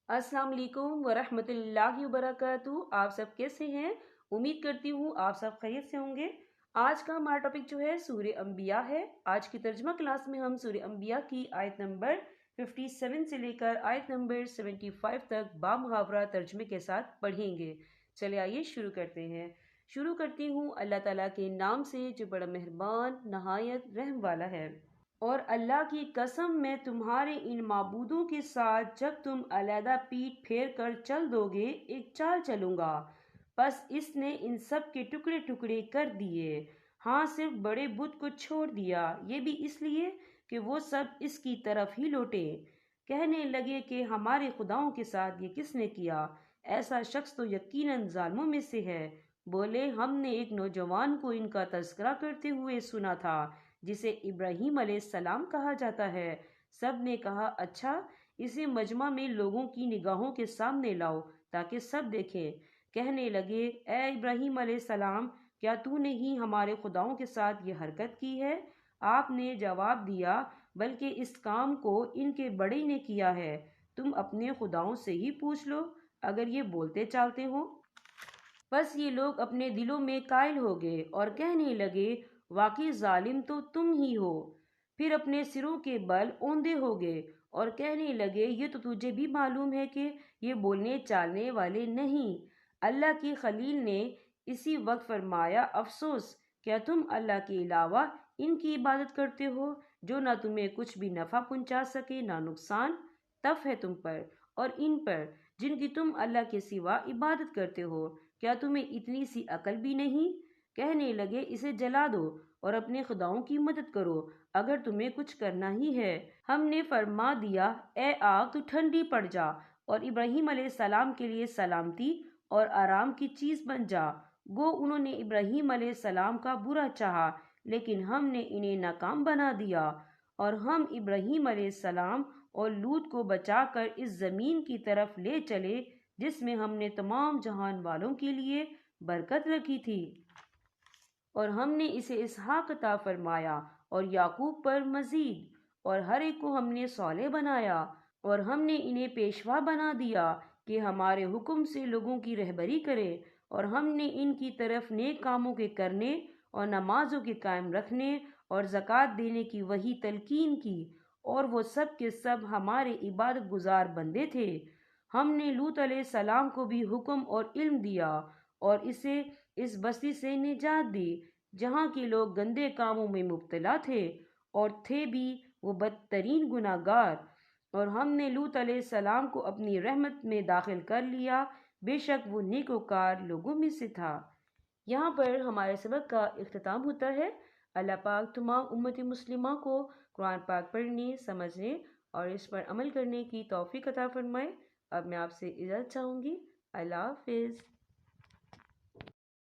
अस्सलाम वालेकुम वरहमतुल्लाहि वबरकातुहू। आप सब कैसे हैं? उम्मीद करती हूँ आप सब खैरियत से होंगे। आज का हमारा टॉपिक जो है सूरह अंबिया है। आज की तर्जुमा क्लास में हम सूरह अंबिया की आयत नंबर 57 से लेकर आयत नंबर 75 तक बामुहावरा तर्जुमे के साथ पढ़ेंगे। चले आइए शुरू करते हैं। शुरू करती हूँ अल्लाह ताला के नाम से जो बड़ा मेहरबान नहायत रहम वाला है। और अल्लाह की कसम मैं तुम्हारे इन माबूदों के साथ जब तुम अलहदा पीठ फेर कर चल दोगे एक चाल चलूंगा। बस इसने इन सब के टुकड़े टुकड़े कर दिए। हाँ, सिर्फ बड़े बुत को छोड़ दिया, ये भी इसलिए कि वो सब इसकी तरफ ही लौटे। कहने लगे कि हमारे खुदाओं के साथ ये किसने किया? ऐसा शख्स तो यकीनन जालिमों में से है। बोले, हमने एक नौजवान को इनका तज़किरा करते हुए सुना था जिसे इब्राहीम अलैहिस्सलाम कहा जाता है। सब ने कहा, अच्छा, इसे मजमा में लोगों की निगाहों के सामने लाओ ताकि सब देखें। कहने लगे, ए इब्राहीम अलैहिस्सलाम, क्या तूने ही हमारे खुदाओं के साथ ये हरकत की है? आपने जवाब दिया, बल्कि इस काम को इनके बड़े ने किया है। तुम अपने खुदाओं से ही पूछ लो अगर ये बोलते चालते हो। बस ये लोग अपने दिलों में कायल हो गए और कहने लगे, वाकई जालिम तो तुम ही हो। फिर अपने सिरों के बल औंधे हो गए और कहने लगे, ये तो तुझे भी मालूम है कि ये बोलने चालने वाले नहीं। अल्लाह की खलील ने इसी वक्त फरमाया, अफसोस, क्या तुम अल्लाह के अलावा इनकी इबादत करते हो जो ना तुम्हें कुछ भी नफ़ा पहुंचा सके ना नुकसान। तफ है तुम पर और इन पर जिनकी तुम अल्लाह के सिवा इबादत करते हो। क्या तुम्हें इतनी सी अकल भी नहीं? कहने लगे, इसे जला दो और अपने खुदाओं की मदद करो अगर तुम्हें कुछ करना ही है। हमने फरमा दिया, ए आग तू ठंडी पड़ जा और इब्राहीम अलैहिस्सलाम के लिए सलामती और आराम की चीज बन जा। गो उन्होंने इब्राहीम अलैहिस्सलाम का बुरा चाहा, लेकिन हमने इन्हें नाकाम बना दिया। और हम इब्राहीम अलैहिस्सलाम और लूत को बचाकर इस जमीन की तरफ ले चले जिसमें हमने तमाम जहान वालों के लिए बरकत रखी थी। और हमने इसे इसहाक अता फरमाया और याकूब पर मजीद, और हर एक को हमने सौले बनाया। और हमने इन्हें पेशवा बना दिया कि हमारे हुक्म से लोगों की रहबरी करे। और हमने इनकी तरफ नेक कामों के करने और नमाजों के कायम रखने और ज़कात देने की वही तलकीन की। और वो सब के सब हमारे इबादत गुजार बंदे थे। हमने लूत अलैहिस्सलाम को भी हुक्म और इल्म दिया और इसे इस बस्ती से निजात दी जहाँ के लोग गंदे कामों में मुब्तला थे और थे भी वो बदतरीन गुनाहगार। और हमने लूत अलैहिस्सलाम को अपनी रहमत में दाखिल कर लिया, बेशक वो नेकोकार लोगों में से था। यहाँ पर हमारे सबक का इख्तिताम होता है। अल्लाह पाक तमाम उम्मत मुस्लिमा को कुरान पाक पढ़ने, समझने और इस पर अमल करने की तौफीक अता फरमाए। अब मैं आपसे इजाज़त चाहूँगी। अल्लाह हाफिज़।